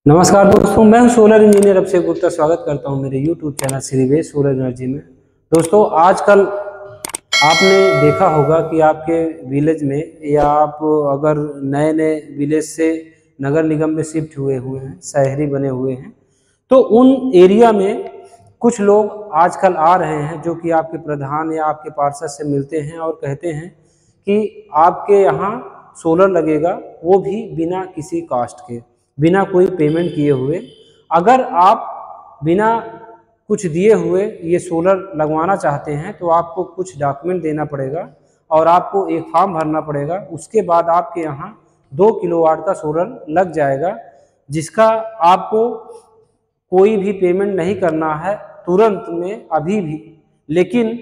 नमस्कार दोस्तों, मैं हूं सोलर इंजीनियर अभिषेक गुप्ता। स्वागत करता हूं मेरे यूट्यूब चैनल श्रीवेश सोलर एनर्जी में। दोस्तों, आजकल आपने देखा होगा कि आपके विलेज में या आप अगर नए नए विलेज से नगर निगम में शिफ्ट हुए हैं, शहरी बने हुए हैं, तो उन एरिया में कुछ लोग आजकल आ रहे हैं जो कि आपके प्रधान या आपके पार्षद से मिलते हैं और कहते हैं कि आपके यहाँ सोलर लगेगा, वो भी बिना किसी कास्ट के, बिना कोई पेमेंट किए हुए। अगर आप बिना कुछ दिए हुए ये सोलर लगवाना चाहते हैं तो आपको कुछ डॉक्यूमेंट देना पड़ेगा और आपको एक फॉर्म भरना पड़ेगा। उसके बाद आपके यहाँ 2 किलोवाट का सोलर लग जाएगा, जिसका आपको कोई भी पेमेंट नहीं करना है तुरंत में, अभी भी। लेकिन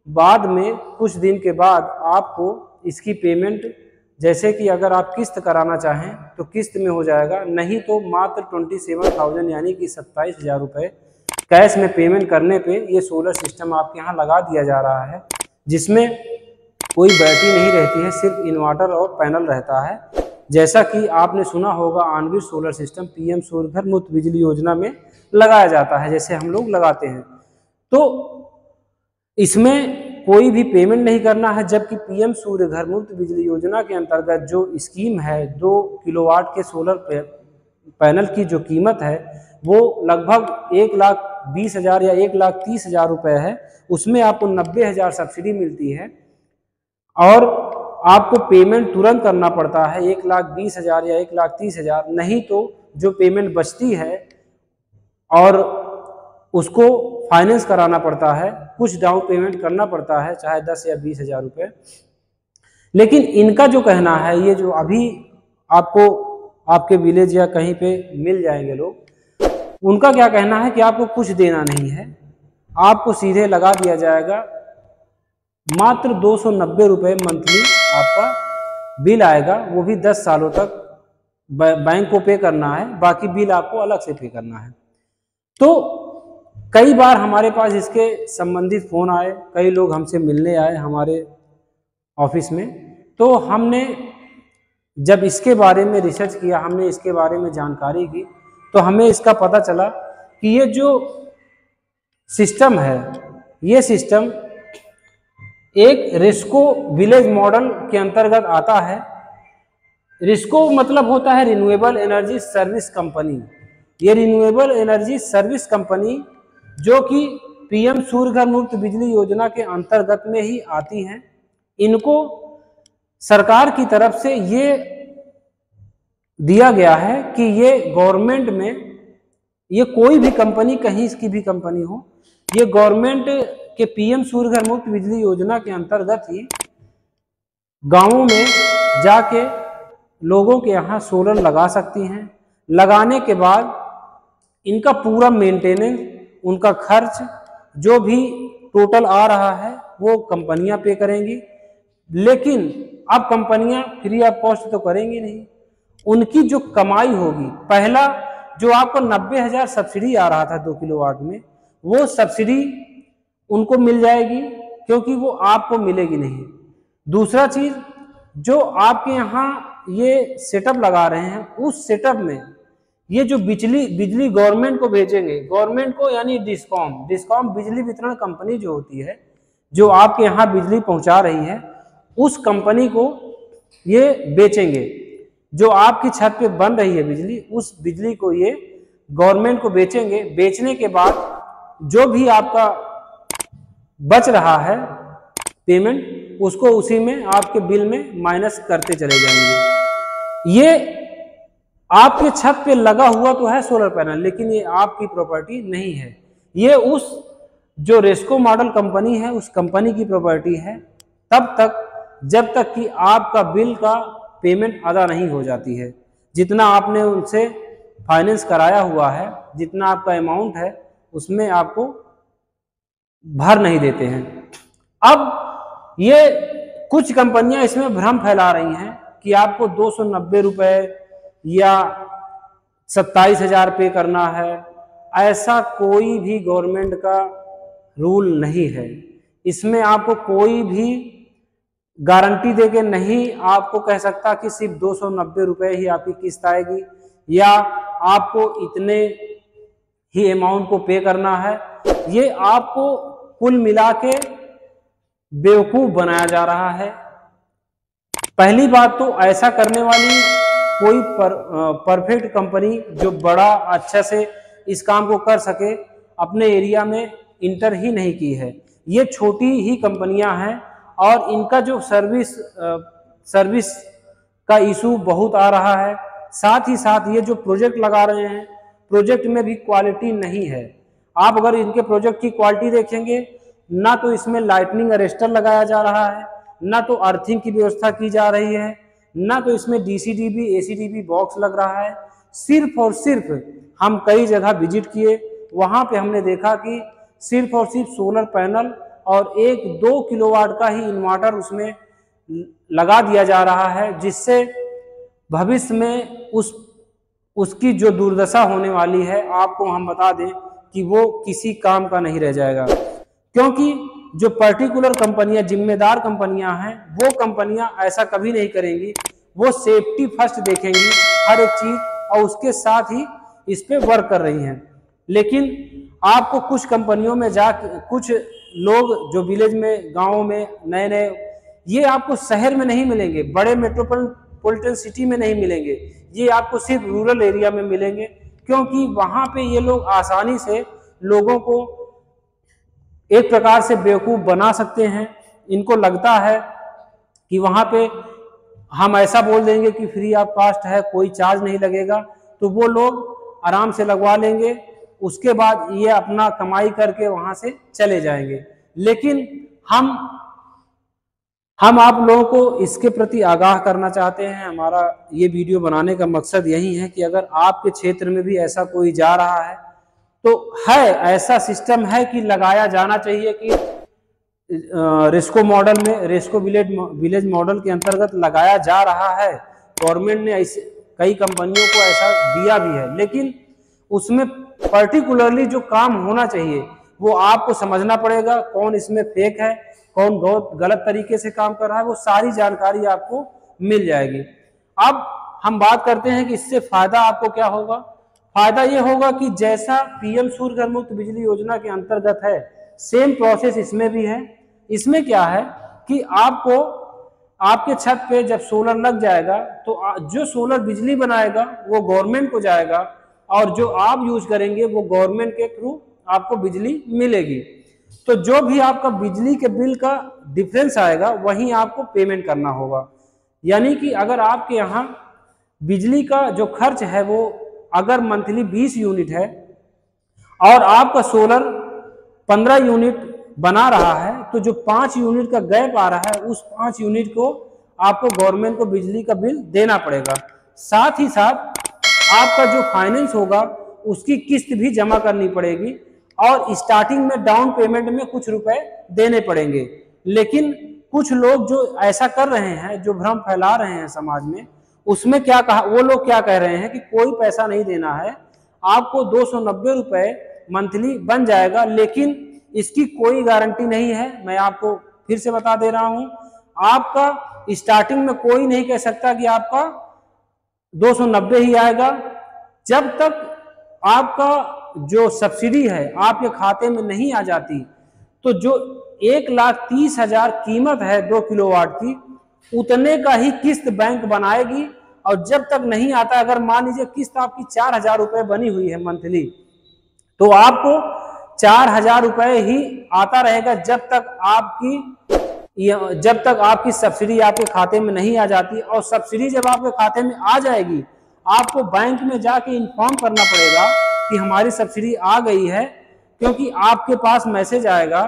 बाद में कुछ दिन के बाद आपको इसकी पेमेंट, जैसे कि अगर आप किस्त कराना चाहें तो किस्त में हो जाएगा, नहीं तो मात्र 27,000 यानी कि 27,000 रुपये कैश में पेमेंट करने पे ये सोलर सिस्टम आपके यहाँ लगा दिया जा रहा है, जिसमें कोई बैटरी नहीं रहती है, सिर्फ इन्वर्टर और पैनल रहता है। जैसा कि आपने सुना होगा, आणविक सोलर सिस्टम पीएम सूर्य घर मुफ्त बिजली योजना में लगाया जाता है, जैसे हम लोग लगाते हैं। तो इसमें कोई भी पेमेंट नहीं करना है, जबकि पीएम सूर्य घर मुफ्त बिजली योजना के अंतर्गत जो स्कीम है, 2 किलोवाट के सोलर पैनल की जो कीमत है वो लगभग 1,20,000 या 1,30,000 रुपये है। उसमें आपको 90,000 सब्सिडी मिलती है और आपको पेमेंट तुरंत करना पड़ता है, 1,20,000 या 1,30,000। नहीं तो जो पेमेंट बचती है और उसको फाइनेंस कराना पड़ता है, कुछ डाउन पेमेंट करना पड़ता है, चाहे 10 या 20,000 रुपये। लेकिन इनका जो कहना है, ये जो अभी आपको आपके विलेज या कहीं पे मिल जाएंगे लोग, उनका क्या कहना है कि आपको कुछ देना नहीं है, आपको सीधे लगा दिया जाएगा। मात्र 290 रुपये मंथली आपका बिल आएगा, वो भी 10 सालों तक बैंक को पे करना है, बाकी बिल आपको अलग से पे करना है। तो कई बार हमारे पास इसके संबंधित फ़ोन आए, कई लोग हमसे मिलने आए हमारे ऑफिस में। तो हमने जब इसके बारे में रिसर्च किया, हमने इसके बारे में जानकारी की, तो हमें इसका पता चला कि ये जो सिस्टम है, ये सिस्टम एक रिस्को विलेज मॉडल के अंतर्गत आता है। रिस्को मतलब होता है रिन्यूएबल एनर्जी सर्विस कंपनी। ये रिन्यूएबल एनर्जी सर्विस कंपनी जो कि पीएम सूर्य घर मुफ्त बिजली योजना के अंतर्गत में ही आती हैं, इनको सरकार की तरफ से ये दिया गया है कि ये गवर्नमेंट में, ये कोई भी कंपनी, कहीं की भी कंपनी हो, ये गवर्नमेंट के पीएम सूर्य घर मुफ्त बिजली योजना के अंतर्गत ही गांवों में जाके लोगों के यहाँ सोलर लगा सकती हैं। लगाने के बाद इनका पूरा मेंटेनेंस, उनका खर्च जो भी टोटल आ रहा है वो कंपनियां पे करेंगी। लेकिन अब कंपनियां फ्री ऑफ कॉस्ट तो करेंगी नहीं, उनकी जो कमाई होगी, पहला जो आपको 90,000 सब्सिडी आ रहा था 2 किलोवाट में, वो सब्सिडी उनको मिल जाएगी, क्योंकि वो आपको मिलेगी नहीं। दूसरा चीज, जो आपके यहाँ ये सेटअप लगा रहे हैं, उस सेटअप में ये जो बिजली गवर्नमेंट को भेजेंगे, गवर्नमेंट को यानी डिस्कॉम बिजली वितरण कंपनी जो होती है, जो आपके यहाँ बिजली पहुंचा रही है, उस कंपनी को ये बेचेंगे। जो आपकी छत पे बन रही है बिजली, उस बिजली को ये गवर्नमेंट को बेचेंगे। बेचने के बाद जो भी आपका बच रहा है पेमेंट, उसको उसी में आपके बिल में माइनस करते चले जाएंगे। ये आपके छत पे लगा हुआ तो है सोलर पैनल, लेकिन ये आपकी प्रॉपर्टी नहीं है, ये उस जो रेस्को मॉडल कंपनी है, उस कंपनी की प्रॉपर्टी है, तब तक जब तक कि आपका बिल का पेमेंट अदा नहीं हो जाती है। जितना आपने उनसे फाइनेंस कराया हुआ है, जितना आपका अमाउंट है, उसमें आपको भर नहीं देते हैं। अब ये कुछ कंपनियां इसमें भ्रम फैला रही हैं कि आपको 290 रुपये या 27,000 पे करना है। ऐसा कोई भी गवर्नमेंट का रूल नहीं है। इसमें आपको कोई भी गारंटी देके नहीं आपको कह सकता कि सिर्फ 290 रुपये ही आपकी किस्त आएगी, या आपको इतने ही अमाउंट को पे करना है, ये आपको कुल मिला के बेवकूफ बनाया जा रहा है। पहली बात तो ऐसा करने वाली कोई परफेक्ट कंपनी जो बड़ा अच्छा से इस काम को कर सके अपने एरिया में इंटर ही नहीं की है। ये छोटी ही कंपनियां हैं और इनका जो सर्विस का इशू बहुत आ रहा है। साथ ही साथ ये जो प्रोजेक्ट लगा रहे हैं, प्रोजेक्ट में भी क्वालिटी नहीं है। आप अगर इनके प्रोजेक्ट की क्वालिटी देखेंगे, ना तो इसमें लाइटनिंग अरेस्टर लगाया जा रहा है, ना तो अर्थिंग की व्यवस्था की जा रही है, ना तो इसमें डीसीडीबी एसीडीबी बॉक्स लग रहा है। सिर्फ और सिर्फ हम कई जगह विजिट किए, वहां पे हमने देखा कि सिर्फ और सिर्फ सोलर पैनल और 1-2 किलोवाट का ही इन्वर्टर उसमें लगा दिया जा रहा है, जिससे भविष्य में उसकी जो दुर्दशा होने वाली है, आपको हम बता दें कि वो किसी काम का नहीं रह जाएगा। क्योंकि जो पर्टिकुलर कंपनियां, जिम्मेदार कंपनियां हैं, वो कंपनियां ऐसा कभी नहीं करेंगी। वो सेफ्टी फर्स्ट देखेंगी हर एक चीज और उसके साथ ही इस पे वर्क कर रही हैं। लेकिन आपको कुछ कंपनियों में कुछ लोग जो विलेज में, गाँव में नए नए, ये आपको शहर में नहीं मिलेंगे, बड़े मेट्रोपॉलिटन सिटी में नहीं मिलेंगे, ये आपको सिर्फ रूरल एरिया में मिलेंगे। क्योंकि वहां पे ये लोग आसानी से लोगों को एक प्रकार से बेवकूफ बना सकते हैं। इनको लगता है कि वहां पे हम ऐसा बोल देंगे कि फ्री ऑफ कास्ट है, कोई चार्ज नहीं लगेगा, तो वो लोग आराम से लगवा लेंगे। उसके बाद ये अपना कमाई करके वहां से चले जाएंगे। लेकिन हम आप लोगों को इसके प्रति आगाह करना चाहते हैं। हमारा ये वीडियो बनाने का मकसद यही है कि अगर आपके क्षेत्र में भी ऐसा कोई जा रहा है, तो है ऐसा सिस्टम है कि लगाया जाना चाहिए कि रेस्को मॉडल में, रेस्को विलेज मॉडल के अंतर्गत लगाया जा रहा है। गवर्नमेंट ने ऐसे कई कंपनियों को ऐसा दिया भी है, लेकिन उसमें पर्टिकुलरली जो काम होना चाहिए वो आपको समझना पड़ेगा। कौन इसमें फेक है, कौन गलत तरीके से काम कर रहा है, वो सारी जानकारी आपको मिल जाएगी। अब हम बात करते हैं कि इससे फायदा आपको क्या होगा। फायदा ये होगा कि जैसा पीएम सूर्य घर मुफ्त बिजली योजना के अंतर्गत है, सेम प्रोसेस इसमें भी है। इसमें क्या है कि आपको आपके छत पे जब सोलर लग जाएगा तो जो सोलर बिजली बनाएगा वो गवर्नमेंट को जाएगा और जो आप यूज करेंगे वो गवर्नमेंट के थ्रू आपको बिजली मिलेगी। तो जो भी आपका बिजली के बिल का डिफरेंस आएगा वहीं आपको पेमेंट करना होगा। यानी कि अगर आपके यहाँ बिजली का जो खर्च है वो अगर मंथली 20 यूनिट है और आपका सोलर 15 यूनिट बना रहा है, तो जो 5 यूनिट का गैप आ रहा है उस 5 यूनिट को आपको गवर्नमेंट को बिजली का बिल देना पड़ेगा। साथ ही साथ आपका जो फाइनेंस होगा उसकी किस्त भी जमा करनी पड़ेगी और स्टार्टिंग में डाउन पेमेंट में कुछ रुपए देने पड़ेंगे। लेकिन कुछ लोग जो ऐसा कर रहे हैं, जो भ्रम फैला रहे हैं समाज में, उसमें क्या कहा, वो लोग क्या कह रहे हैं कि कोई पैसा नहीं देना है, आपको 290 रुपए मंथली बन जाएगा। लेकिन इसकी कोई गारंटी नहीं है। मैं आपको फिर से बता दे रहा हूं, आपका स्टार्टिंग में कोई नहीं कह सकता कि आपका 290 ही आएगा। जब तक आपका जो सब्सिडी है आपके खाते में नहीं आ जाती, तो जो 1,30,000 कीमत है 2 किलोवाट की, उतने का ही किस्त बैंक बनाएगी। और जब तक नहीं आता, अगर मान लीजिए किस्त आपकी 4,000 रुपए बनी हुई है मंथली, तो आपको 4,000 रुपए ही आता रहेगा जब तक आपकी सब्सिडी आपके खाते में नहीं आ जाती। और सब्सिडी जब आपके खाते में आ जाएगी, आपको बैंक में जाके इन्फॉर्म करना पड़ेगा कि हमारी सब्सिडी आ गई है, क्योंकि आपके पास मैसेज आएगा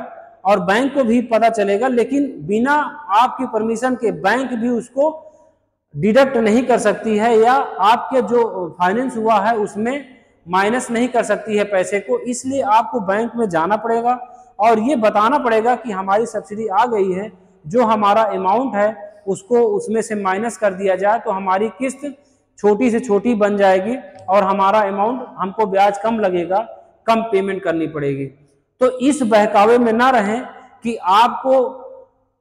और बैंक को भी पता चलेगा। लेकिन बिना आपकी परमिशन के बैंक भी उसको डिडक्ट नहीं कर सकती है या आपके जो फाइनेंस हुआ है उसमें माइनस नहीं कर सकती है पैसे को। इसलिए आपको बैंक में जाना पड़ेगा और ये बताना पड़ेगा कि हमारी सब्सिडी आ गई है, जो हमारा अमाउंट है उसको उसमें से माइनस कर दिया जाए तो हमारी किस्त छोटी से छोटी बन जाएगी और हमारा अमाउंट, हमको ब्याज कम लगेगा, कम पेमेंट करनी पड़ेगी। तो इस बहकावे में ना रहें कि आपको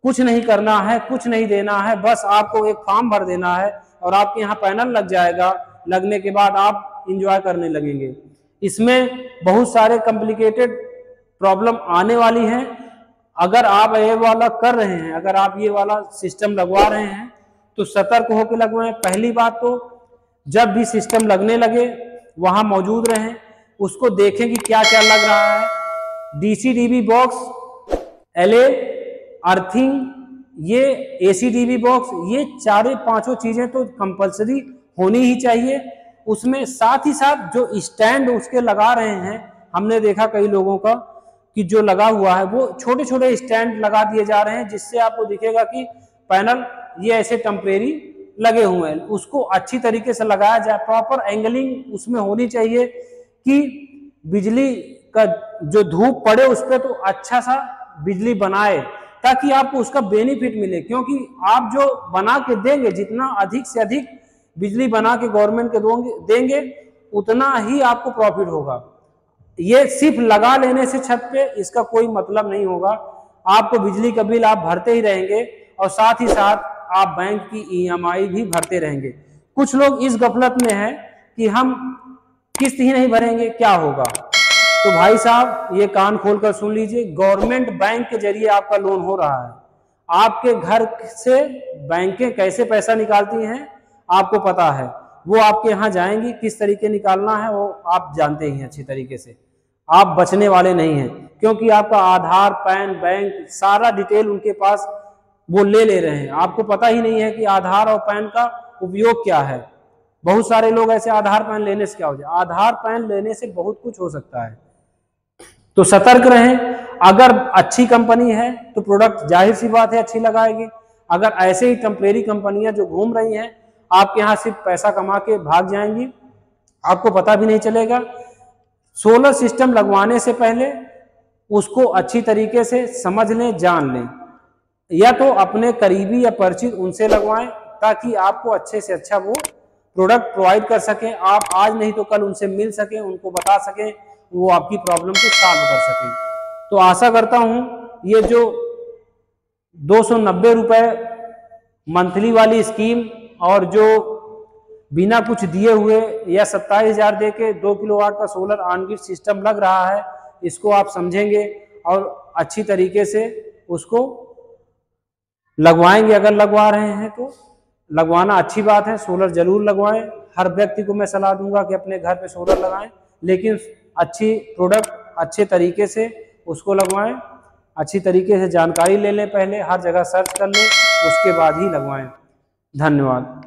कुछ नहीं करना है, कुछ नहीं देना है, बस आपको एक फॉर्म भर देना है और आपके यहाँ पैनल लग जाएगा लगने के बाद आप इंजॉय करने लगेंगे। इसमें बहुत सारे कॉम्प्लिकेटेड प्रॉब्लम आने वाली हैं। अगर आप ये वाला कर रहे हैं, अगर आप ये वाला सिस्टम लगवा रहे हैं तो सतर्क होकर लगवाएं। पहली बात तो जब भी सिस्टम लगने लगे वहां मौजूद रहें, उसको देखें कि क्या क्या लग रहा है। डीसी-डीबी बॉक्स, एलए, अर्थिंग, ये एसी-डीबी बॉक्स, ये चारों पांचों चीजें तो कंपलसरी होनी ही चाहिए। उसमें साथ ही साथ जो स्टैंड उसके लगा रहे हैं, हमने देखा कई लोगों का कि जो लगा हुआ है वो छोटे छोटे स्टैंड लगा दिए जा रहे हैं, जिससे आपको दिखेगा कि पैनल ये ऐसे टेम्परेरी लगे हुए हैं। उसको अच्छी तरीके से लगाया जाए, प्रॉपर एंगलिंग उसमें होनी चाहिए कि बिजली का जो धूप पड़े उस पर तो अच्छा सा बिजली बनाए, ताकि आपको उसका बेनिफिट मिले। क्योंकि आप जो बना के देंगे, जितना अधिक से अधिक बिजली बना के गवर्नमेंट के देंगे उतना ही आपको प्रॉफिट होगा। ये सिर्फ लगा लेने से छत पे इसका कोई मतलब नहीं होगा। आपको बिजली का बिल आप भरते ही रहेंगे और साथ ही साथ आप बैंक की ईएमआई भी भरते रहेंगे। कुछ लोग इस गफलत में हैं कि हम किस्त ही नहीं भरेंगे, क्या होगा। तो भाई साहब ये कान खोलकर सुन लीजिए, गवर्नमेंट बैंक के जरिए आपका लोन हो रहा है। आपके घर से बैंकें कैसे पैसा निकालती हैं आपको पता है, वो आपके यहाँ जाएंगी, किस तरीके निकालना है वो आप जानते ही हैं अच्छी तरीके से। आप बचने वाले नहीं हैं, क्योंकि आपका आधार, पैन, बैंक सारा डिटेल उनके पास वो ले रहे हैं। आपको पता ही नहीं है कि आधार और पैन का उपयोग क्या है। बहुत सारे लोग ऐसे आधार पैन लेने से क्या हो जाए, आधार पैन लेने से बहुत कुछ हो सकता है। तो सतर्क रहें। अगर अच्छी कंपनी है तो प्रोडक्ट जाहिर सी बात है अच्छी लगाएगी। अगर ऐसे ही टेम्परेरी कंपनियां जो घूम रही हैं आपके यहाँ सिर्फ पैसा कमा के भाग जाएंगी, आपको पता भी नहीं चलेगा। सोलर सिस्टम लगवाने से पहले उसको अच्छी तरीके से समझ लें, जान लें, या तो अपने करीबी या परिचित उनसे लगवाएं, ताकि आपको अच्छे से अच्छा वो प्रोडक्ट प्रोवाइड कर सकें। आप आज नहीं तो कल उनसे मिल सकें, उनको बता सकें, वो आपकी प्रॉब्लम को सॉल्व कर सकें। तो आशा करता हूं ये जो 290 रुपए मंथली वाली स्कीम और जो बिना कुछ दिए हुए या 27,000 दे के 2 किलोवाट का सोलर ऑन ग्रिड सिस्टम लग रहा है, इसको आप समझेंगे और अच्छी तरीके से उसको लगवाएंगे। अगर लगवा रहे हैं तो लगवाना अच्छी बात है, सोलर जरूर लगवाएं। हर व्यक्ति को मैं सलाह दूंगा कि अपने घर पे सोलर लगाएं, लेकिन अच्छी प्रोडक्ट अच्छे तरीके से उसको लगवाएं। अच्छी तरीके से जानकारी ले लें, पहले हर जगह सर्च कर लें, उसके बाद ही लगवाएं। धन्यवाद।